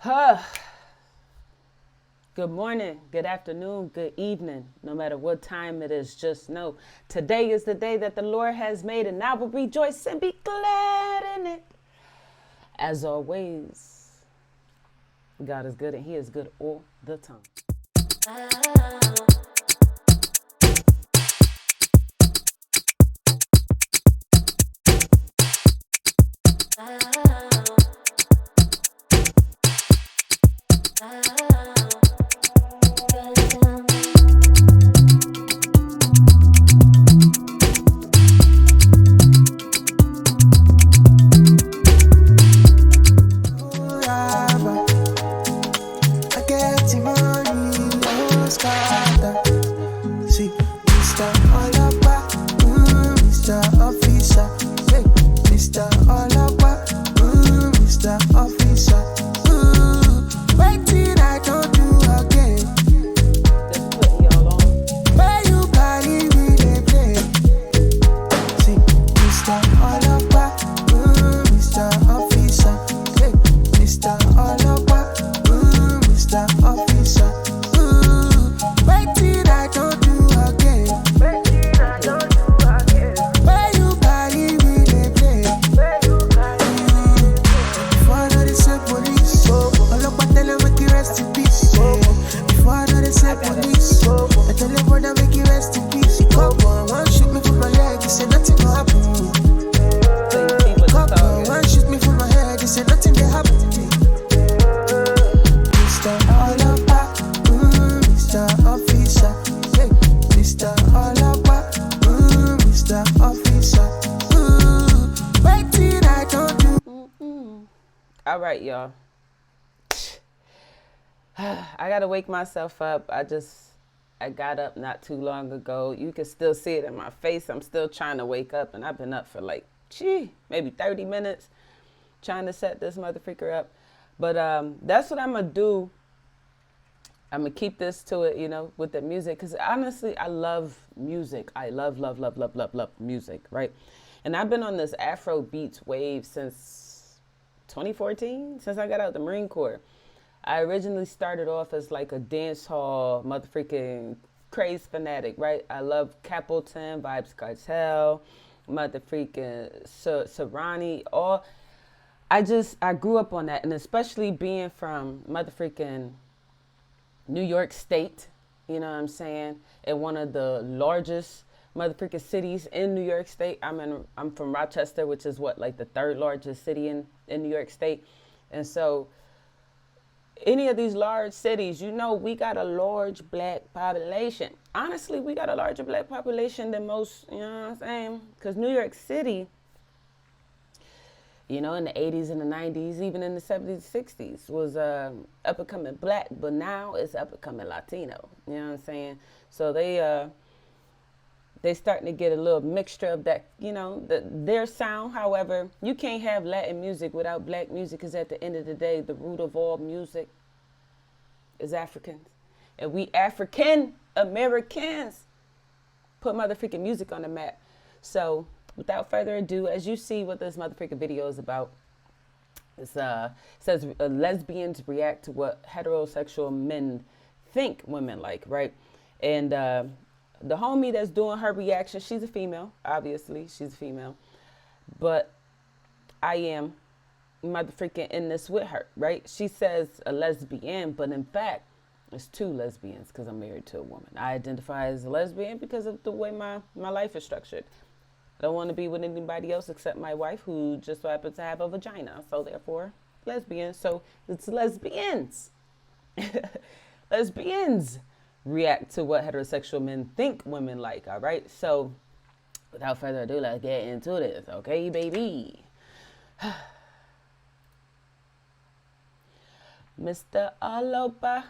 Huh. Good morning, good afternoon, good evening. No matter what time it is, just know today is the day that the Lord has made, and I will rejoice and be glad in it. As always, God is good and He is good all the time. See, Mr. Olapa, Mr. Officer, hey, Mr. Olapa, Mr. Officer, wait till I don't do again. Just putting y'all on. Where you carry me, they play. See, Mr. Olapa, Mr. Officer, hey, Mr. Olapa, Mr. Officer, wait till I don't do again. Where you carry me, they play. Before I know they say police, all up I tell them make you rest in peace. Before I know they say police, I tell them brother make you rest in peace. Come on, one shoot me for my leg, you say nothing will happen to me. So you see what the Come song on, is. one shoot me for my head, you say nothing will happen to me. Mr. Olapa, Mr. Officer, hey, Mr. Olapa, Mr. Officer, wait till I don't do. All right, y'all. I gotta wake myself up. I got up not too long ago. You can still see it in my face. I'm still trying to wake up, and I've been up for like, maybe 30 minutes trying to set this motherfucker up. But that's what I'm gonna do. I'm gonna keep this to it, with the music, because honestly, I love music. I love music, right? And I've been on this afrobeats wave since 2014, since I got out the Marine Corps. I originally started off as like a dance hall motherfucking craze fanatic, right? I love Capleton, Vibes Cartel, motherfucking Serrani, all. I grew up on that, and especially being from motherfucking New York State, you know what I'm saying? In one of the largest motherfucking cities in New York State. I'm from Rochester, which is like the third largest city in New York State. And so any of these large cities, we got a large black population. Honestly, we got a larger black population than most, you know what I'm saying? Because New York City, in the 80s and the 90s, even in the 70s, 60s, was up and coming black, but now it's up and coming Latino. You know what I'm saying? So they starting to get a little mixture of that, their sound. However, you can't have Latin music without black music, because at the end of the day, the root of all music is Africans. And we African Americans put motherfucking music on the map. So without further ado, as you see what this motherfucking video is about, it says lesbians react to what heterosexual men think women like, right? And the homie that's doing her reaction, she's a female, obviously, she's a female, but I am motherfucking in this with her, right? She says a lesbian, but in fact, it's two lesbians, because I'm married to a woman. I identify as a lesbian because of the way my life is structured. I don't want to be with anybody else except my wife, who just so happens to have a vagina. So therefore, lesbian. So it's lesbians. Lesbians react to what heterosexual men think women like, all right? So without further ado, let's get into this, okay, baby? Mr. Alopa.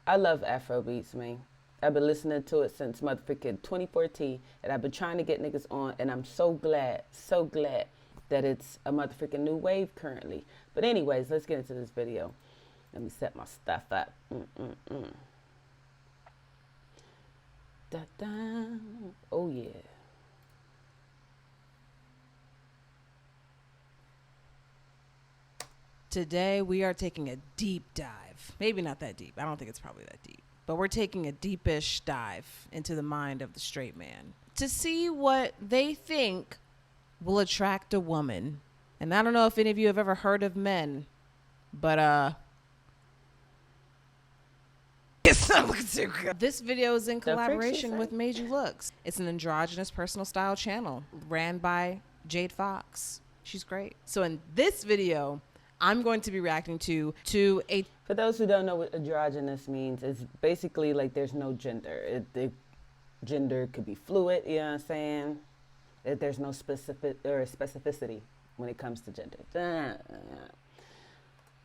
I love Afrobeats, man. I've been listening to it since motherfucking 2014, and I've been trying to get niggas on, and I'm so glad that it's a motherfucking new wave currently. But anyways, let's get into this video. Let me set my stuff up. Da-da. Oh, yeah. Today we are taking a deep dive. Maybe not that deep. I don't think it's probably that deep. But we're taking a deepish dive into the mind of the straight man to see what they think will attract a woman. And I don't know if any of you have ever heard of men, but this video is in collaboration with Made You Looks. It's an androgynous personal style channel ran by Jade Fox. She's great. So in this video, I'm going to be reacting to a... For those who don't know what androgynous means, it's basically like there's no gender. Gender could be fluid, you know what I'm saying? There's no specificity when it comes to gender.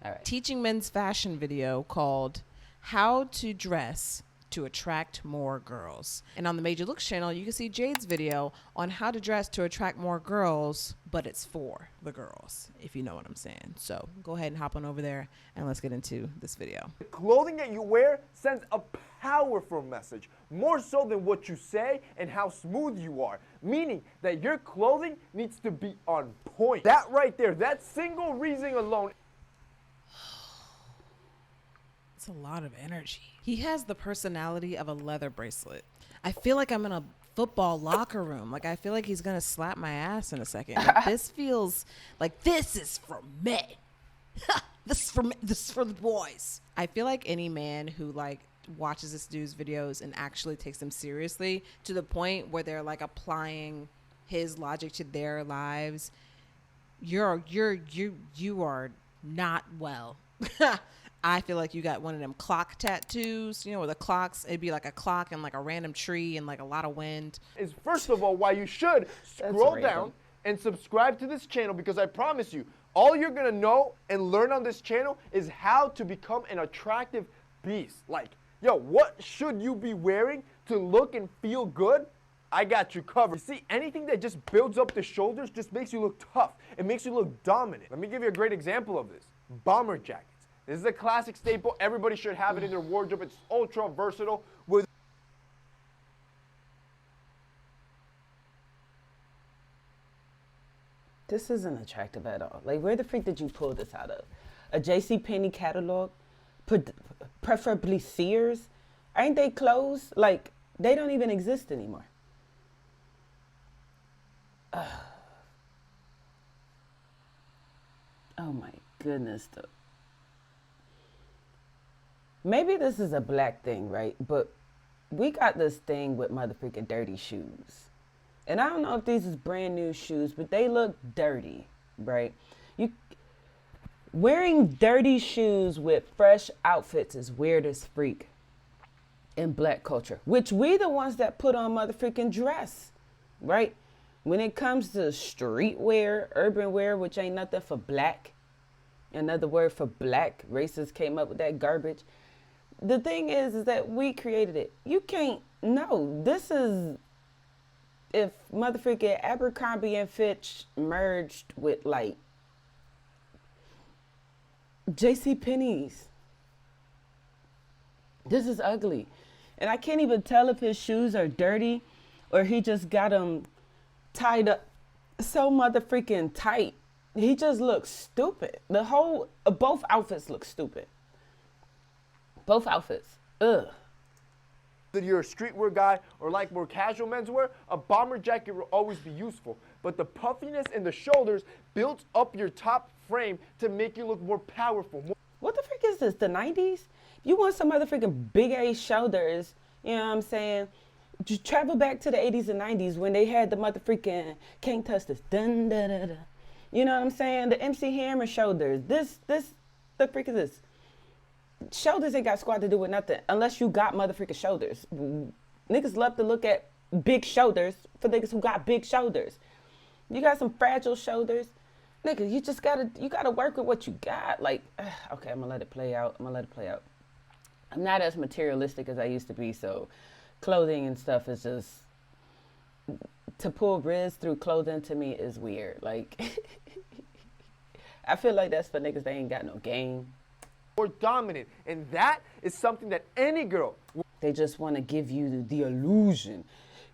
All right. Teaching men's fashion video called How to Dress to Attract More Girls. And on the Made You Looks channel, you can see Jade's video on how to dress to attract more girls, but it's for the girls, if you know what I'm saying. So go ahead and hop on over there and let's get into this video. The clothing that you wear sends a powerful message, more so than what you say and how smooth you are, meaning that your clothing needs to be on point. That right there, that single reason alone. It's a lot of energy. He has the personality of a leather bracelet. I feel like I'm in a football locker room. Like, I feel like he's going to slap my ass in a second. Like, this feels like this is for men. This is for the boys. I feel like any man who like watches this dude's videos and actually takes them seriously to the point where they're like applying his logic to their lives, you are not well. I feel like you got one of them clock tattoos, you know, where the clocks, it'd be like a clock and like a random tree and like a lot of wind. Is first of all why you should scroll down and subscribe to this channel, because I promise you, all you're gonna know and learn on this channel is how to become an attractive beast. Like, yo, what should you be wearing to look and feel good? I got you covered. See, anything that just builds up the shoulders just makes you look tough. It makes you look dominant. Let me give you a great example of this. Bomber jackets. This is a classic staple. Everybody should have it in their wardrobe. It's ultra versatile. This isn't attractive at all. Like, where the freak did you pull this out of? A JCPenney catalog? Preferably Sears? Ain't they clothes? Like, they don't even exist anymore. Oh my goodness, though. Maybe this is a black thing, right? But we got this thing with motherfucking dirty shoes. And I don't know if these is brand new shoes, but they look dirty, right? Wearing dirty shoes with fresh outfits is weird as freak in black culture, which we the ones that put on motherfucking dress, right? When it comes to streetwear, urban wear, which ain't nothing for black, another word for black, racists came up with that garbage. The thing is that we created it. You can't, no, this is, if motherfucking Abercrombie and Fitch merged with like JCPenney's. This is ugly. And I can't even tell if his shoes are dirty or he just got them tied up so motherfucking tight. He just looks stupid. The whole, both outfits look stupid. Both outfits. Ugh. That you're a streetwear guy or like more casual menswear, a bomber jacket will always be useful. But the puffiness in the shoulders builds up your top frame to make you look more powerful. What the frick is this? The 90s? You want some motherfucking big ass shoulders, you know what I'm saying? Just travel back to the 80s and 90s when they had the motherfucking can't touch this. Dun, da, da, da. You know what I'm saying? The MC Hammer shoulders. The frick is this? Shoulders ain't got squat to do with nothing unless you got motherfucking shoulders. Niggas love to look at big shoulders for niggas who got big shoulders. You got some fragile shoulders. Nigga, you just gotta work with what you got. Like, okay, I'm gonna let it play out. I'm not as materialistic as I used to be, so clothing and stuff is just, to pull Riz through clothing to me is weird. Like, I feel like that's for niggas that ain't got no game. Or dominant, and that is something that any girl. They just want to give you the illusion.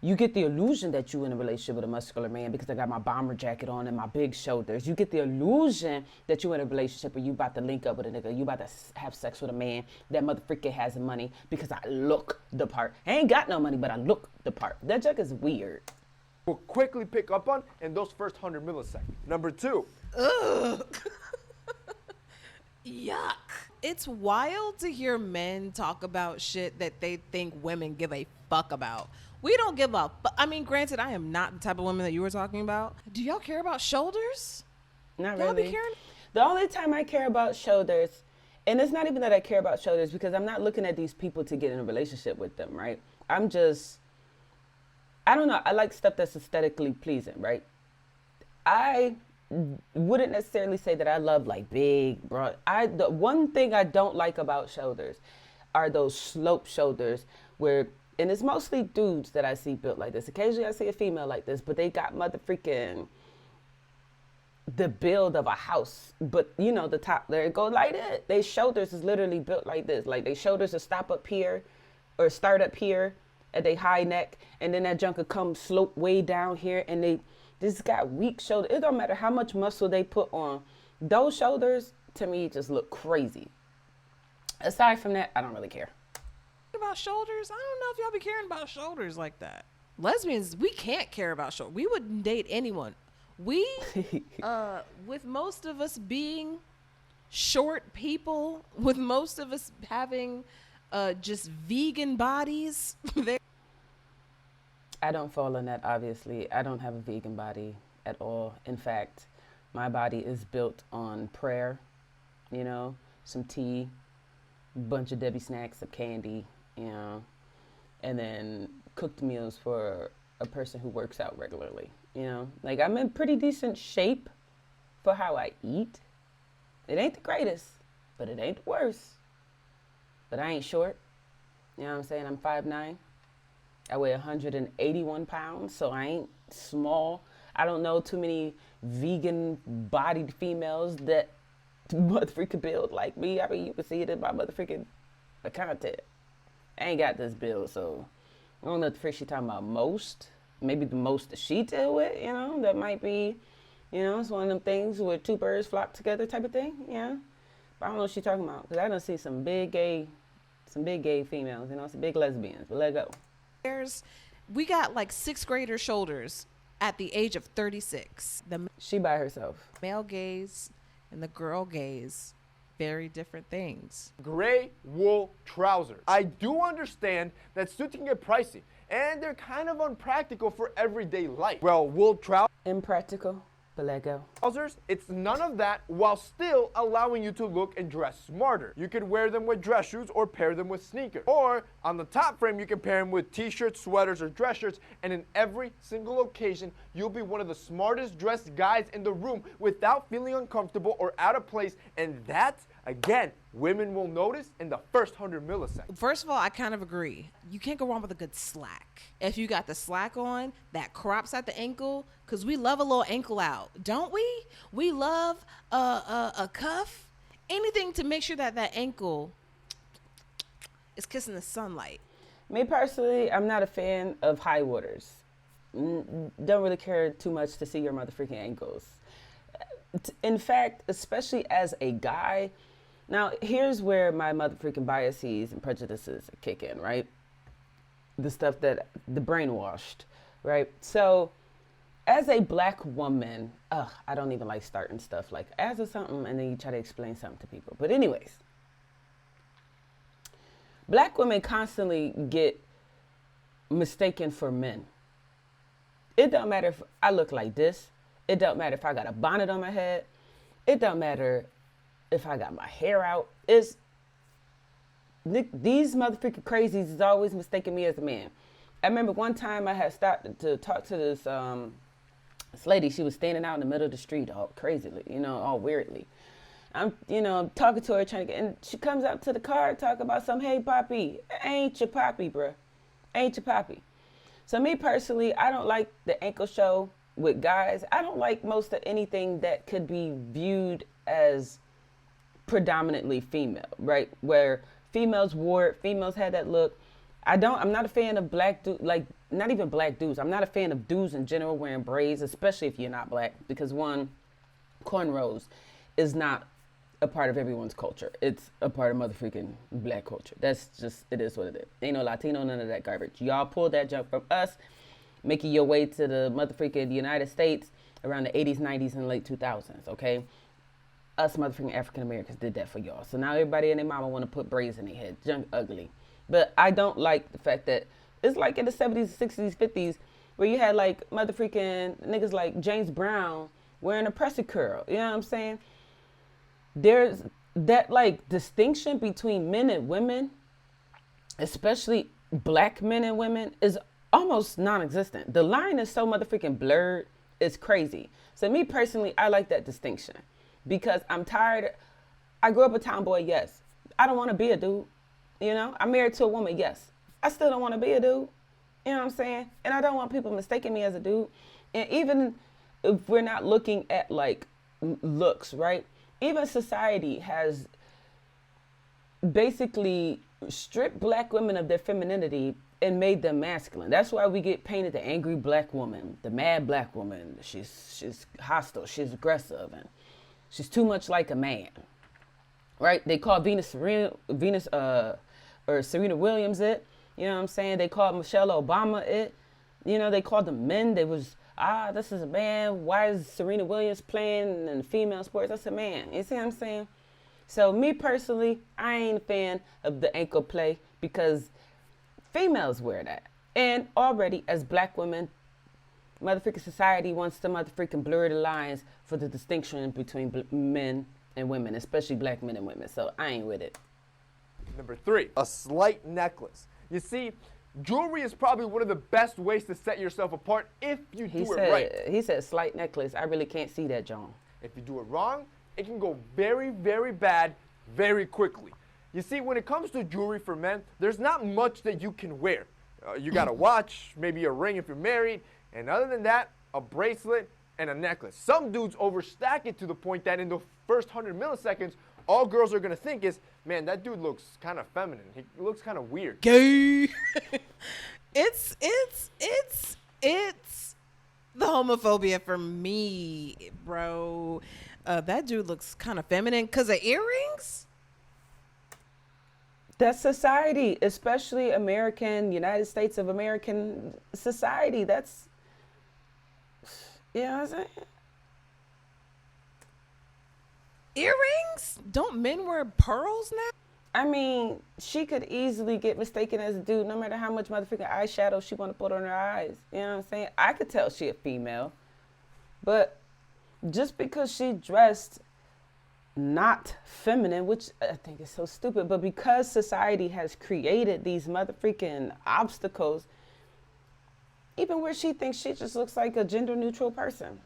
you get the illusion that you in a relationship with a muscular man because I got my bomber jacket on and my big shoulders. You get the illusion that you in a relationship or you about to link up with a nigga. You about to have sex with a man that motherfucker has money because I look the part. I ain't got no money, but I look the part. That junk is weird. Will quickly pick up on in those first 100 milliseconds. Number 2. Ugh. Yuck. It's wild to hear men talk about shit that they think women give a fuck about. We don't give a fuck. I mean, granted, I am not the type of woman that you were talking about. Do y'all care about shoulders? Not Y'all really. be caring? The only time I care about shoulders, and it's not even that I care about shoulders because I'm not looking at these people to get in a relationship with them, right? I don't know. I like stuff that's aesthetically pleasing, right? I wouldn't necessarily say that I love like big, broad. The one thing I don't like about shoulders are those slope shoulders where, and it's mostly dudes that I see built like this. Occasionally I see a female like this, but they got the build of a house. But you know, the top there, it go like that. Their shoulders is literally built like this. Like their shoulders will stop up here or start up here at their high neck, and then that junk will come slope way down here, and they just got weak shoulders. It don't matter how much muscle they put on. Those shoulders, to me, just look crazy. Aside from that, I don't really care. About shoulders? I don't know if y'all be caring about shoulders like that. Lesbians, we can't care about shoulders. We wouldn't date anyone. We, with most of us being short people, with most of us having just vegan bodies, I don't fall in that, obviously. I don't have a vegan body at all. In fact, my body is built on prayer, you know, some tea, bunch of Debbie snacks, some candy, you know, and then cooked meals for a person who works out regularly, you know. Like, I'm in pretty decent shape for how I eat. It ain't the greatest, but it ain't the worst. But I ain't short. You know what I'm saying? I'm 5'9". I weigh 181 pounds, so I ain't small. I don't know too many vegan-bodied females that motherfucking build like me. I mean, you can see it in my motherfucking content. I ain't got this build, so I don't know what the frick she talking about most. Maybe the most that she deal with, you know, that might be, you know, it's one of them things where two birds flock together type of thing, yeah. But I don't know what she talking about, because I done see some big gay females, you know, some big lesbians, but let go. We got like 6th grader shoulders at the age of 36. The She by herself. male gaze and the girl gaze, very different things. Gray wool trousers. I do understand that suits can get pricey, and they're kind of unpractical for everyday life. Well, wool Impractical, but let go. trousers, it's none of that while still allowing you to look and dress smarter. You could wear them with dress shoes or pair them with sneakers. Or on the top frame, you can pair them with t-shirts, sweaters, or dress shirts, and in every single occasion, you'll be one of the smartest dressed guys in the room without feeling uncomfortable or out of place, and that, again, women will notice in the first 100 milliseconds. First of all, I kind of agree. You can't go wrong with a good slack. If you got the slack on, that crops at the ankle, because we love a little ankle out, don't we? We love a cuff, anything to make sure that that ankle is kissing the sunlight. Me personally, I'm not a fan of high waters. Don't really care too much to see your motherfucking ankles. In fact, especially as a guy, now here's where my motherfucking biases and prejudices kick in, right? The stuff that, the brainwashed, right? So, as a black woman, I don't even like starting stuff like as or something, and then you try to explain something to people. But anyways, black women constantly get mistaken for men. It don't matter if I look like this. It don't matter if I got a bonnet on my head. It don't matter if I got my hair out. These motherfucking crazies is always mistaking me as a man. I remember one time I had stopped to talk to this lady. She was standing out in the middle of the street all crazily, you know, all weirdly. I'm talking to her, trying to get, and she comes out to the car, talking about some, hey, Poppy, ain't your Poppy, bruh. Ain't your Poppy. So me personally, I don't like the ankle show with guys. I don't like most of anything that could be viewed as predominantly female, right? Where females wore it, females had that look. I'm not a fan of black dudes, like not even black dudes. I'm not a fan of dudes in general wearing braids, especially if you're not black, because one, cornrows is not a part of everyone's culture. It's a part of motherfucking black culture. That's just, it is what it is. Ain't no Latino, none of that garbage. Y'all pulled that junk from us, making your way to the motherfucking United States around the 80s, 90s, and late 2000s, okay? Us motherfucking African Americans did that for y'all. So now everybody and their mama want to put braids in their head. Junk ugly. But I don't like the fact that it's like in the 70s, 60s, 50s, where you had like motherfucking niggas like James Brown wearing a pressy curl. You know what I'm saying? There's that like distinction between men and women, especially black men and women, is almost non-existent. The line is so motherfucking blurred, it's crazy. So me personally, I like that distinction because I'm tired. I grew up a tomboy, yes. I don't want to be a dude. You know, I'm married to a woman, yes. I still don't want to be a dude. You know what I'm saying? And I don't want people mistaking me as a dude. And even if we're not looking at like looks, right? Even society has basically stripped black women of their femininity and made them masculine. That's why we get painted the angry black woman, the mad black woman. She's hostile, she's aggressive, and she's too much like a man. Right? They call Serena Williams it. You know what I'm saying? They called Michelle Obama it. You know, they called the men. They was, this is a man. Why is Serena Williams playing in female sports? That's a man. You see what I'm saying? So me personally, I ain't a fan of the ankle play because females wear that. And already as black women, motherfucking society wants to motherfucking blur the lines for the distinction between men and women, especially black men and women. So I ain't with it. Number 3, a slight necklace. You see, jewelry is probably one of the best ways to set yourself apart if you do it right. He said slight necklace. I really can't see that, John. If you do it wrong, it can go very, very bad very quickly. You see, when it comes to jewelry for men, there's not much that you can wear. You got a watch, maybe a ring if you're married, and other than that, a bracelet and a necklace. Some dudes overstack it to the point that in the first 100 milliseconds, all girls are gonna think is, man, that dude looks kind of feminine. He looks kind of weird. Gay. It's the homophobia for me, bro. That dude looks kind of feminine because of earrings. That's society, especially American, United States of American society. That's, you know what I'm saying? Earrings? Don't men wear pearls now? I mean, she could easily get mistaken as a dude no matter how much motherfucking eyeshadow she want to put on her eyes. You know what I'm saying? I could tell she a female. But just because she dressed not feminine, which I think is so stupid, but because society has created these motherfucking obstacles, even where she thinks she just looks like a gender neutral person.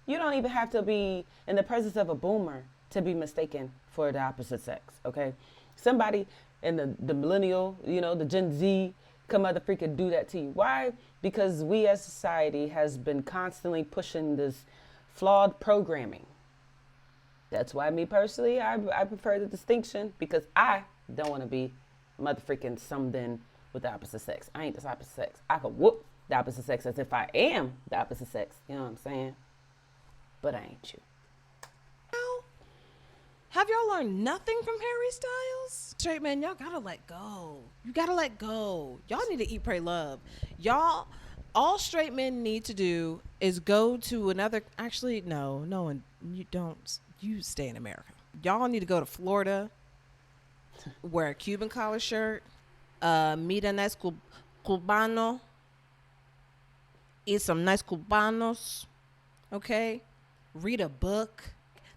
You don't even have to be in the presence of a boomer to be mistaken for the opposite sex, okay? Somebody in the millennial, you know, the Gen Z, come motherfucking do that to you. Why? Because we as society has been constantly pushing this flawed programming. That's why me personally, I prefer the distinction because I don't want to be motherfucking something with the opposite sex. I ain't the opposite sex. I could whoop the opposite sex as if I am the opposite sex. You know what I'm saying? But I ain't you. Have y'all learned nothing from Harry Styles? Straight men, y'all gotta let go. You gotta let go. Y'all need to eat, pray, love. Y'all, all straight men need to do is go to another, actually, no, and you don't, you stay in America. Y'all need to go to Florida, wear a Cuban collar shirt, meet a nice Cubano, eat some nice Cubanos, okay? Read a book.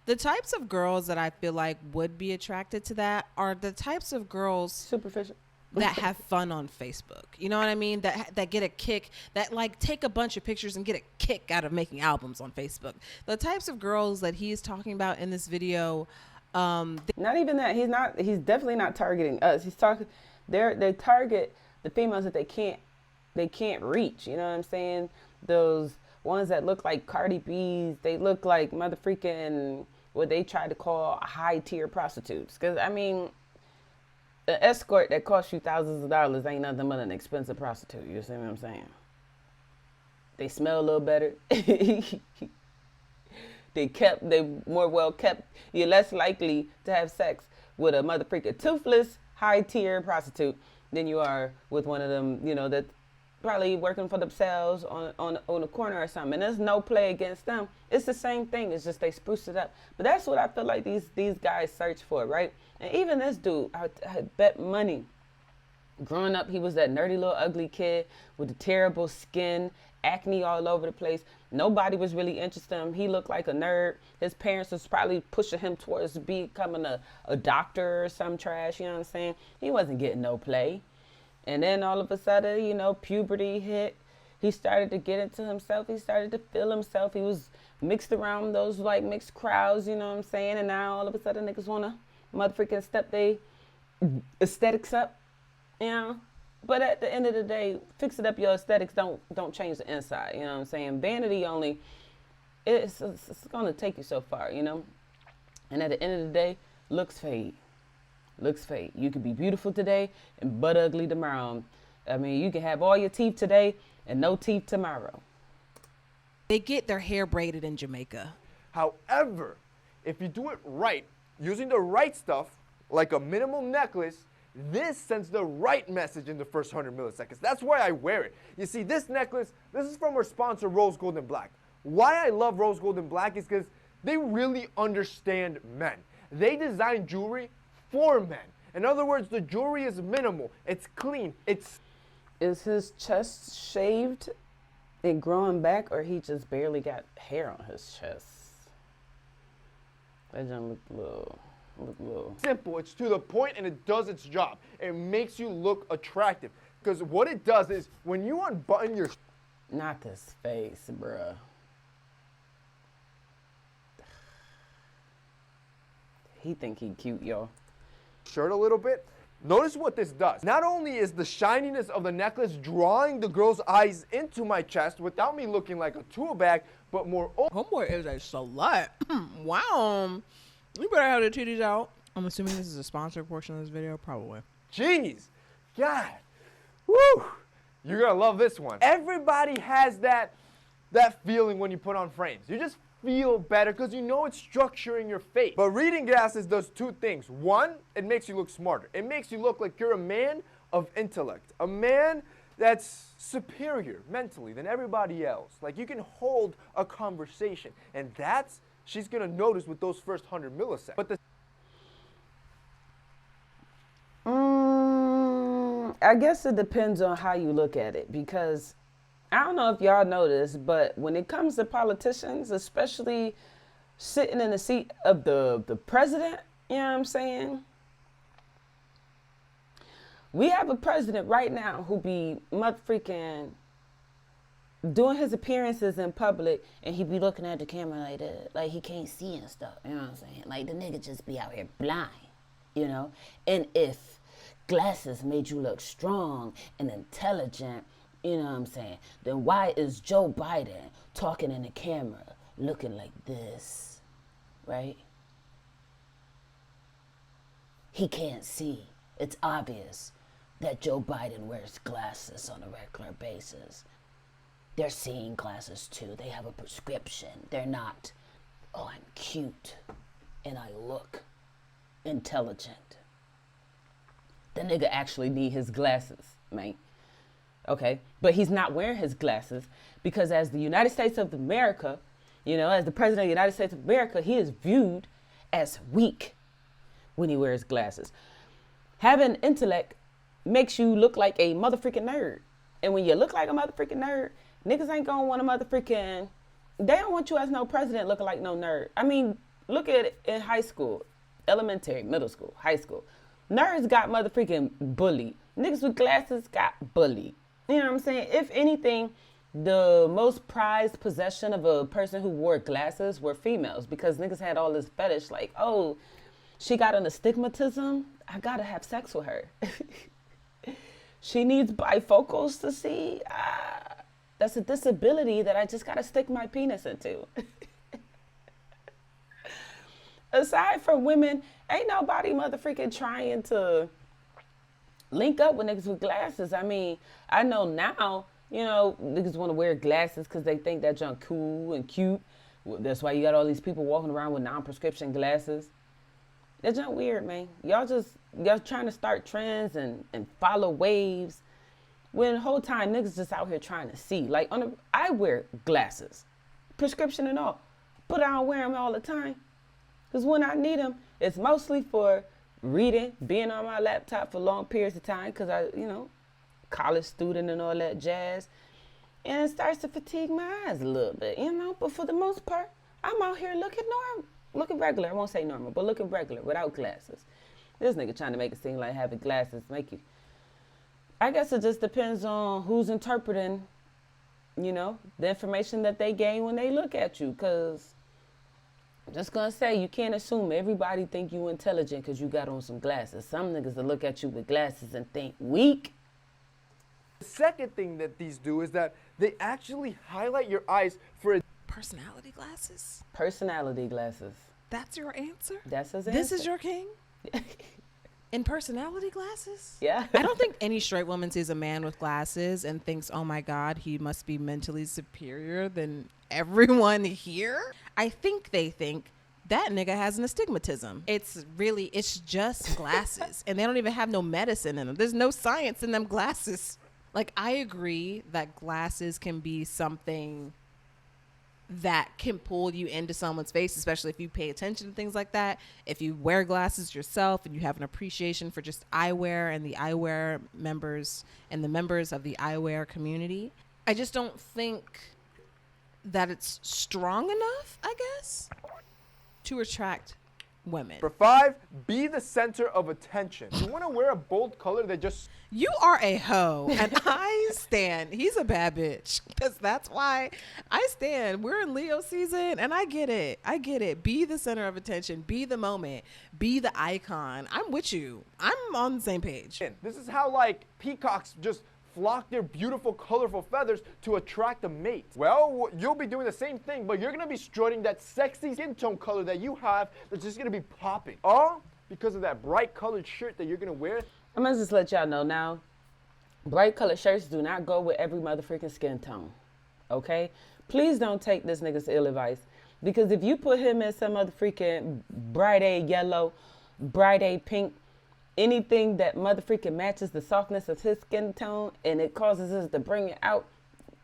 The types of girls that I feel like would be attracted to that are the types of girls Superficial. that have fun on Facebook. You know what I mean? That get a kick, that like take a bunch of pictures and get a kick out of making albums on Facebook. The types of girls that he's talking about in this video, not even that. He's definitely not targeting us. He's talking. They target the females that they can't reach. You know what I'm saying? Those ones that look like Cardi B's. They look like motherfucking what they try to call high tier prostitutes. Because I mean, An escort that costs you thousands of dollars ain't nothing but an expensive prostitute. You see what I'm saying? They smell a little better. They more well kept. You're less likely to have sex with a motherfucking toothless, high tier prostitute than you are with one of them, you know, that probably working for themselves on the corner or something. And there's no play against them. It's the same thing. It's just they spruce it up. But that's what I feel like these guys search for, right? And even this dude, I bet money. Growing up, he was that nerdy little ugly kid with the terrible skin, acne all over the place. Nobody was really interested in him. He looked like a nerd. His parents was probably pushing him towards becoming a doctor or some trash, you know what I'm saying? He wasn't getting no play. And then all of a sudden, you know, puberty hit. He started to get into himself. He started to feel himself. He was mixed around those like mixed crowds, you know what I'm saying? And now all of a sudden niggas want to motherfucking step they aesthetics up, you know? But at the end of the day, fixing up your aesthetics don't change the inside, you know what I'm saying? Vanity only, it's going to take you so far, you know? And at the end of the day, looks fade. Looks fade. You could be beautiful today and butt ugly tomorrow. I mean, you can have all your teeth today and no teeth tomorrow. They get their hair braided in Jamaica. However, if you do it right, using the right stuff, like a minimal necklace, this sends the right message in the first 100 milliseconds. That's why I wear it. You see, this necklace, this is from our sponsor, Rose Gold and Black. Why I love Rose Gold and Black is because they really understand men. They design jewelry for men. In other words, the jewelry is minimal. It's clean. Is his chest shaved and growing back, or he just barely got hair on his chest? That don't look a little simple. It's to the point and it does its job. It makes you look attractive. Because what it does is when you unbutton your... Not this face, bruh. He think he cute, y'all. Shirt a little bit. Notice what this does. Not only is the shininess of the necklace drawing the girl's eyes into my chest without me looking like a tool bag, but more... Homeboy is a slut. Wow. You better have the titties out. I'm assuming this is a sponsored portion of this video. Probably. Jeez. God. Woo. You're going to love this one. Everybody has that feeling when you put on frames. You just feel better because you know it's structuring your face. But reading glasses does two things. One, it makes you look smarter. It makes you look like you're a man of intellect. A man that's superior mentally than everybody else. Like you can hold a conversation. And that's... she's going to notice with those first 100 milliseconds. But I guess it depends on how you look at it, because I don't know if y'all know this, but when it comes to politicians, especially sitting in the seat of the president, you know what I'm saying? We have a president right now who be motherfucking doing his appearances in public, and he be looking at the camera like that, like he can't see and stuff, you know what I'm saying? Like the nigga just be out here blind, you know? And if glasses made you look strong and intelligent, you know what I'm saying, then why is Joe Biden talking in the camera looking like this, right? He can't see. It's obvious that Joe Biden wears glasses on a regular basis. They're seeing glasses too. They have a prescription. They're not, oh, I'm cute and I look intelligent. The nigga actually need his glasses, man. Okay, but he's not wearing his glasses because as the United States of America, you know, as the president of the United States of America, he is viewed as weak when he wears glasses. Having intellect makes you look like a motherfucking nerd. And when you look like a motherfucking nerd, niggas ain't gonna want a motherfucking, they don't want you as no president looking like no nerd. I mean, look at it in high school, elementary, middle school, high school. Nerds got motherfucking bullied. Niggas with glasses got bullied. You know what I'm saying? If anything, the most prized possession of a person who wore glasses were females, because niggas had all this fetish like, oh, she got an astigmatism, I gotta have sex with her. She needs bifocals to see. That's a disability that I just gotta stick my penis into. Aside from women, ain't nobody motherfucking trying to link up with niggas with glasses. I mean, I know now, you know, niggas want to wear glasses because they think that junk cool and cute. That's why you got all these people walking around with non-prescription glasses. That junk weird, man. Y'all trying to start trends and follow waves when the whole time niggas just out here trying to see. Like, I wear glasses, prescription and all, but I don't wear them all the time. Because when I need them, it's mostly for reading, being on my laptop for long periods of time because I, you know, college student and all that jazz. And it starts to fatigue my eyes a little bit, you know. But for the most part, I'm out here looking regular. I won't say normal, but looking regular without glasses. This nigga trying to make it seem like having glasses make you. I guess it just depends on who's interpreting, you know, the information that they gain when they look at you. Because I'm just going to say, you can't assume everybody think you intelligent because you got on some glasses. Some niggas will look at you with glasses and think weak. The second thing that these do is that they actually highlight your eyes for a Personality glasses? Personality glasses. That's your answer? That's his This answer. is your king? In personality glasses? Yeah. I don't think any straight woman sees a man with glasses and thinks, oh my God, he must be mentally superior than everyone here. I think they think that nigga has an astigmatism. It's just glasses. And they don't even have no medicine in them. There's no science in them glasses. Like, I agree that glasses can be something that can pull you into someone's face, especially if you pay attention to things like that. If you wear glasses yourself and you have an appreciation for just eyewear and the eyewear members and the members of the eyewear community. I just don't think that it's strong enough, I guess, to attract women. For 5, be the center of attention. You want to wear a bold color that just... You are a hoe, and I stand. He's a bad bitch, because that's why I stand. We're in Leo season, and I get it. I get it. Be the center of attention. Be the moment. Be the icon. I'm with you. I'm on the same page. This is how, like, peacocks just flock their beautiful, colorful feathers to attract a mate. Well, you'll be doing the same thing, but you're going to be strutting that sexy skin tone color that you have that's just going to be popping. All because of that bright colored shirt that you're going to wear. I'm going to just let y'all know now, bright colored shirts do not go with every motherfucking skin tone, okay? Please don't take this nigga's ill advice, because if you put him in some other freaking bright A yellow, bright A pink, anything that motherfucking matches the softness of his skin tone and it causes us to bring it out,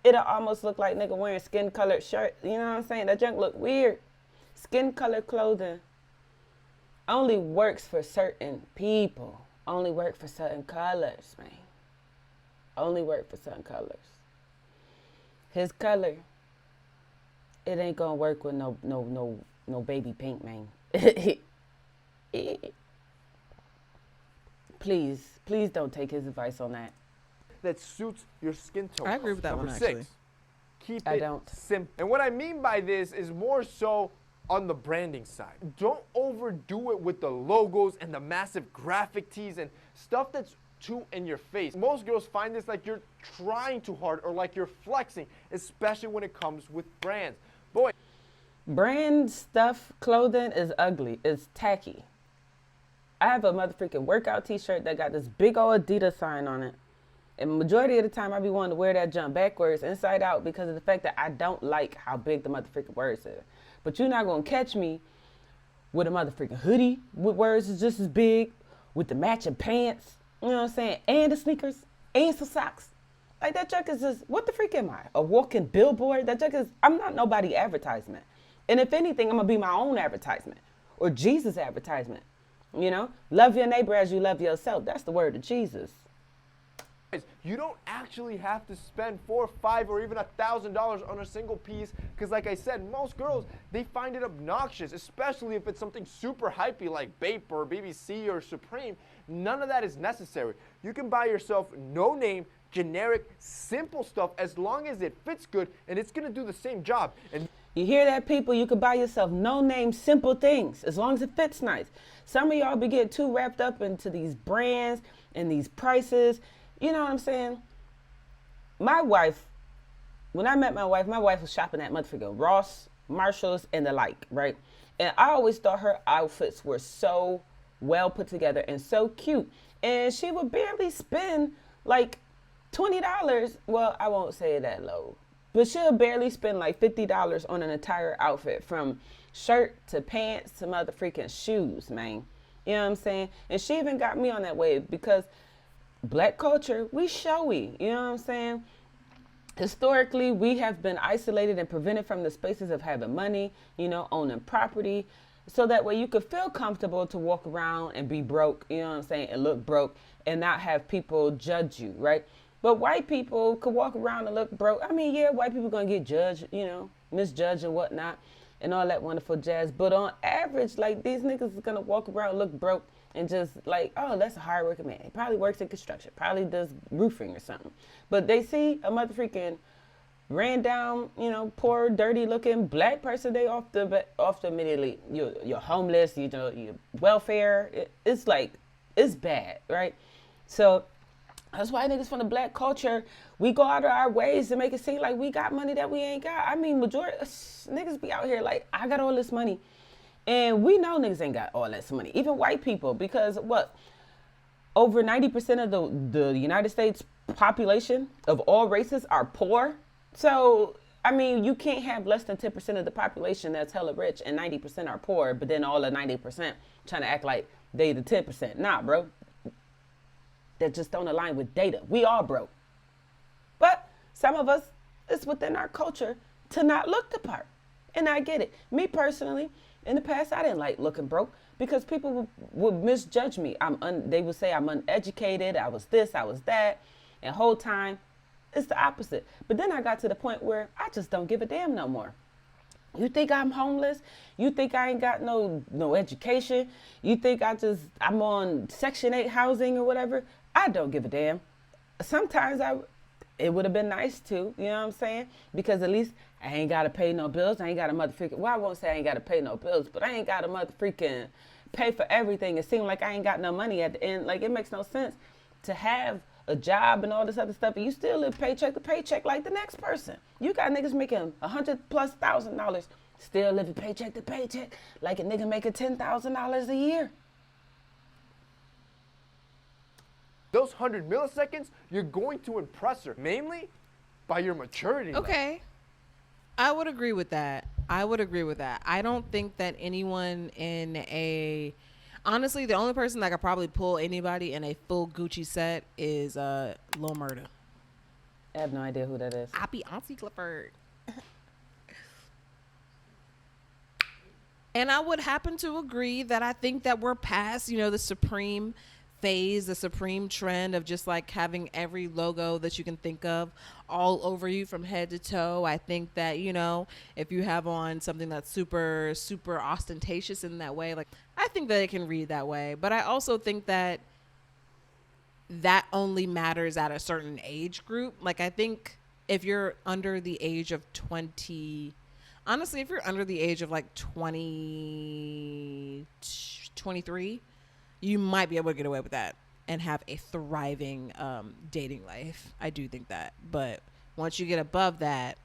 it'll almost look like nigga wearing skin colored shirt. You know what I'm saying? That junk look weird. Skin colored clothing only works for certain people. Only work for certain colors, man. Only work for certain colors. His color, it ain't gonna work with no baby pink, man. Please don't take his advice on that. That suits your skin tone. I agree with that Number one, 6, actually. keep I it don't. simple. And what I mean by this is more so on the branding side. Don't overdo it with the logos and the massive graphic tees and stuff that's too in your face. Most girls find this like you're trying too hard or like you're flexing, especially when it comes with brands. Boy, Brand stuff, clothing is ugly. It's tacky. I have a motherfucking workout t-shirt that got this big old Adidas sign on it. And majority of the time I be wanting to wear that jump backwards, inside out, because of the fact that I don't like how big the motherfucking words is. But you're not going to catch me with a motherfucking hoodie with words is just as big, with the matching pants, you know what I'm saying, and the sneakers, and some socks. Like, that junk is just, what the freak am I? A walking billboard? That junk is, I'm not nobody advertisement. And if anything, I'm going to be my own advertisement. Or Jesus advertisement. You know? Love your neighbor as you love yourself. That's the word of Jesus. you don't actually have to spend $4, $5, or even $1,000 on a single piece, because like I said, most girls, they find it obnoxious, especially if it's something super hypey like Bape or BBC or Supreme. None of that is necessary. You can buy yourself no name, generic, simple stuff as long as it fits good and it's gonna do the same job. And you hear that, people? You could buy yourself no-name, simple things as long as it fits nice. Some of y'all be getting too wrapped up into these brands and these prices. You know what I'm saying? My wife, when I met my wife was shopping at motherfucking Ross, Marshalls, and the like, right? And I always thought her outfits were so well put together and so cute. and she would barely spend like $20. Well, I won't say that low, but she'll barely spend like $50 on an entire outfit, from shirt to pants to mother freaking shoes, man. You know what I'm saying? And she even got me on that wave because Black culture, we showy. You know what I'm saying? Historically, we have been isolated and prevented from the spaces of having money, you know, owning property, so that way you could feel comfortable to walk around and be broke, you know what I'm saying, and look broke and not have people judge you, right? But white people could walk around and look broke. I mean, yeah, white people gonna get judged, you know, misjudged and whatnot and all that wonderful jazz. But on average, like, these niggas is gonna walk around, look broke, and just like, oh, that's a hardworking man. He probably works in construction, probably does roofing or something. But they see a mother freaking ran down, you know, poor, dirty looking black person, they off the immediately, you're homeless, you know, your welfare. It's like, it's bad, right? So that's why niggas from the black culture, we go out of our ways to make it seem like we got money that we ain't got. I mean, majority niggas be out here like, I got all this money. And we know niggas ain't got all that money, even white people, because what? Over 90% of the United States population of all races are poor. So, I mean, you can't have less than 10% of the population that's hella rich and 90% are poor, but then all the 90% trying to act like they the 10%. Nah, bro. That just don't align with data. We all broke. But some of us, it's within our culture to not look the part. And I get it. Me personally, in the past, I didn't like looking broke because people would misjudge me. They would say I'm uneducated, I was this, I was that. And whole time, it's the opposite. But then I got to the point where I just don't give a damn no more. You think I'm homeless? You think I ain't got no education? You think I'm on Section 8 housing or whatever? I don't give a damn. Sometimes it would have been nice to, you know what I'm saying? Because at least I ain't got to pay no bills. I ain't got to motherfucking, well, I won't say I ain't got to pay no bills, but I ain't got to motherfucking pay for everything. It seemed like I ain't got no money at the end. Like, it makes no sense to have a job and all this other stuff, and you still live paycheck to paycheck like the next person. You got niggas making $100,000+, still living paycheck to paycheck like a nigga making $10,000 a year. Those 100 milliseconds, you're going to impress her, mainly by your maturity level. Okay. I would agree with that. I don't think that anyone honestly, the only person that could probably pull anybody in a full Gucci set is Lil Murda. I have no idea who that is. I be Auntie Clifford. And I would happen to agree that I think that we're past, you know, the supreme phase, the supreme trend of just like having every logo that you can think of all over you from head to toe. I think that, you know, if you have on something that's super, super ostentatious in that way, like, I think that it can read that way. But I also think that that only matters at a certain age group. Like, I think if you're under the age of 20, honestly, if you're under the age of like 20, 23, you might be able to get away with that and have a thriving dating life. I do think that. But once you get above that,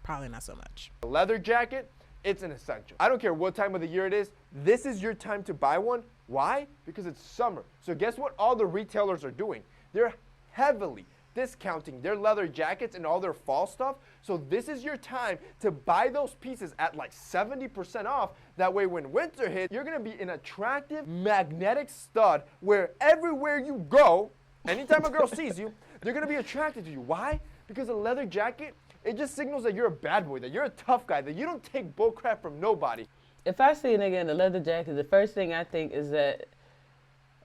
probably not so much. A leather jacket, it's an essential. I don't care what time of the year it is. This is your time to buy one. Why? Because it's summer. So guess what all the retailers are doing? They're heavily discounting their leather jackets and all their fall stuff. So this is your time to buy those pieces at like 70% off. That way when winter hits, you're gonna be an attractive, magnetic stud where everywhere you go, anytime a girl sees you, they're gonna be attracted to you. Why? Because a leather jacket, it just signals that you're a bad boy, that you're a tough guy, that you don't take bullcrap from nobody. If I see a nigga in a leather jacket, the first thing I think is that,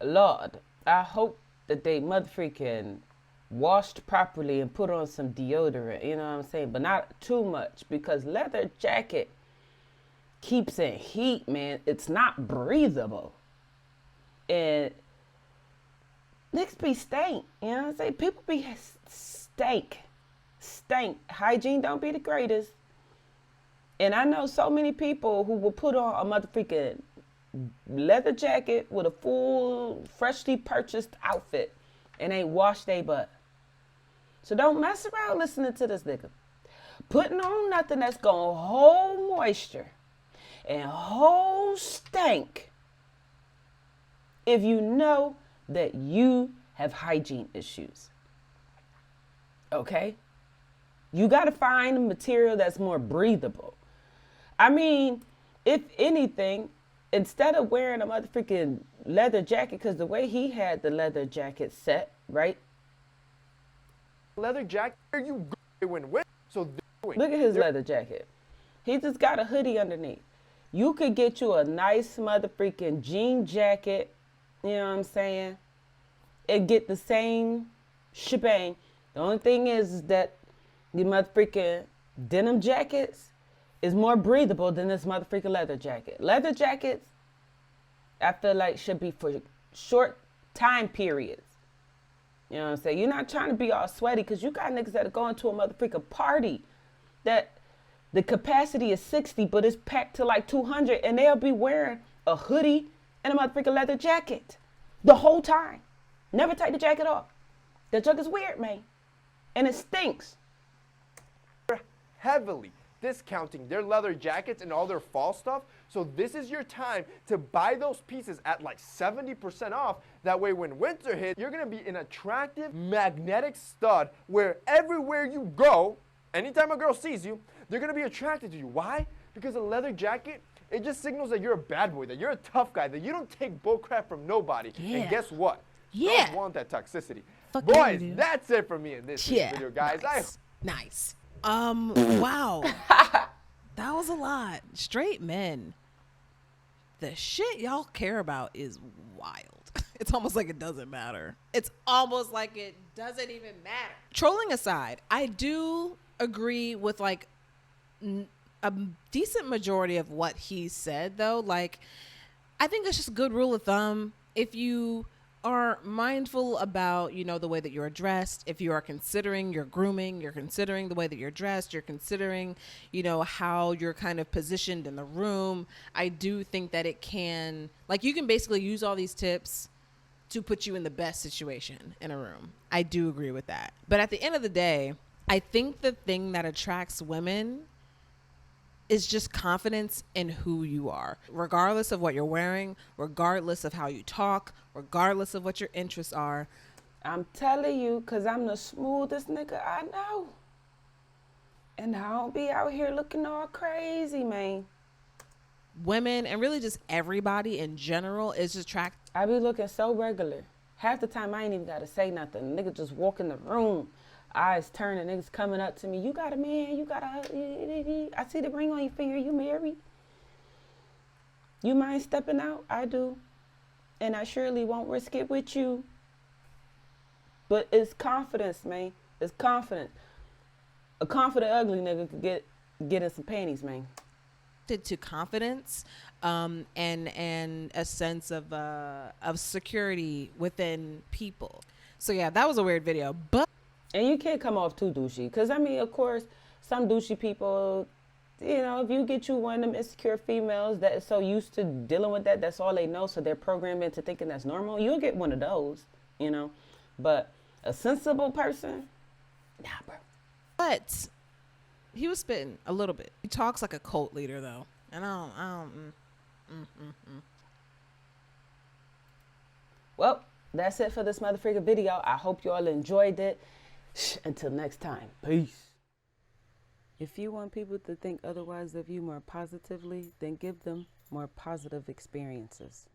Lord, I hope that they motherfucking washed properly and put on some deodorant, you know what I'm saying? But not too much, because leather jacket keeps in heat, man. It's not breathable. And niggas be stank, you know what I'm saying? People be stank. Hygiene don't be the greatest. And I know so many people who will put on a motherfucking leather jacket with a full, freshly purchased outfit and ain't washed their butt. So don't mess around listening to this nigga. Putting on nothing that's gonna hold moisture and hold stank if you know that you have hygiene issues. Okay? You got to find a material that's more breathable. I mean, if anything, instead of wearing a motherfucking leather jacket, because the way he had the leather jacket set, right? Leather jacket, where you go when win. So Look at his leather jacket. He just got a hoodie underneath. You could get you a nice motherfucking jean jacket, you know what I'm saying? And get the same shebang. The only thing is that the motherfucking denim jackets is more breathable than this motherfucking leather jacket. Leather jackets, I feel like, should be for short time periods. You know what I'm saying? You're not trying to be all sweaty because you got niggas that are going to a motherfucking party that the capacity is 60, but it's packed to like 200, and they'll be wearing a hoodie and a motherfucking leather jacket the whole time. Never take the jacket off. That junk is weird, man. And it stinks. Heavily discounting their leather jackets and all their fall stuff. So this is your time to buy those pieces at like 70% off. That way when winter hits, you're gonna be an attractive magnetic stud where everywhere you go, anytime a girl sees you, they're gonna be attracted to you. Why? Because a leather jacket, it just signals that you're a bad boy, that you're a tough guy, that you don't take bullcrap from nobody. Yeah. And guess what? Yeah. Girls want that toxicity. Fuck yeah, Boys, dude. that's it for me in this video, guys. Nice. Wow. That was a lot. Straight men. The shit y'all care about is wild. It's almost like it doesn't matter. It's almost like it doesn't even matter. Trolling aside, I do agree with like a decent majority of what he said, though. Like, I think it's just a good rule of thumb. If you are mindful about, you know, the way that you're dressed, if you are considering your grooming, you're considering the way that you're dressed, you're considering, you know, how you're kind of positioned in the room, I do think that it can, like, you can basically use all these tips to put you in the best situation in a room. I do agree with that. But at the end of the day, I think the thing that attracts women is just confidence in who you are, regardless of what you're wearing, regardless of how you talk, regardless of what your interests are. I'm telling you, because I'm the smoothest nigga I know. And I don't be out here looking all crazy, man. Women, and really just everybody in general, is just attracted. I be looking so regular. Half the time I ain't even got to say nothing. Nigga just walk in the room, eyes turning, niggas coming up to me. You got a man, you got a, I see the ring on your finger, you married? You mind stepping out? I do. And I surely won't risk it with you. But it's confidence, man. It's confidence. A confident ugly nigga could get in some panties, man. To confidence, and a sense of security within people. So yeah, that was a weird video, but. And you can't come off too douchey. Because, I mean, of course, some douchey people, you know, if you get you one of them insecure females that is so used to dealing with that, that's all they know, so they're programmed into thinking that's normal, you'll get one of those, you know. But a sensible person, nah, bro. But he was spitting a little bit. He talks like a cult leader, though. And I don't. Well, that's it for this motherfucker video. I hope you all enjoyed it. Until next time, peace. If you want people to think otherwise of you more positively, then give them more positive experiences.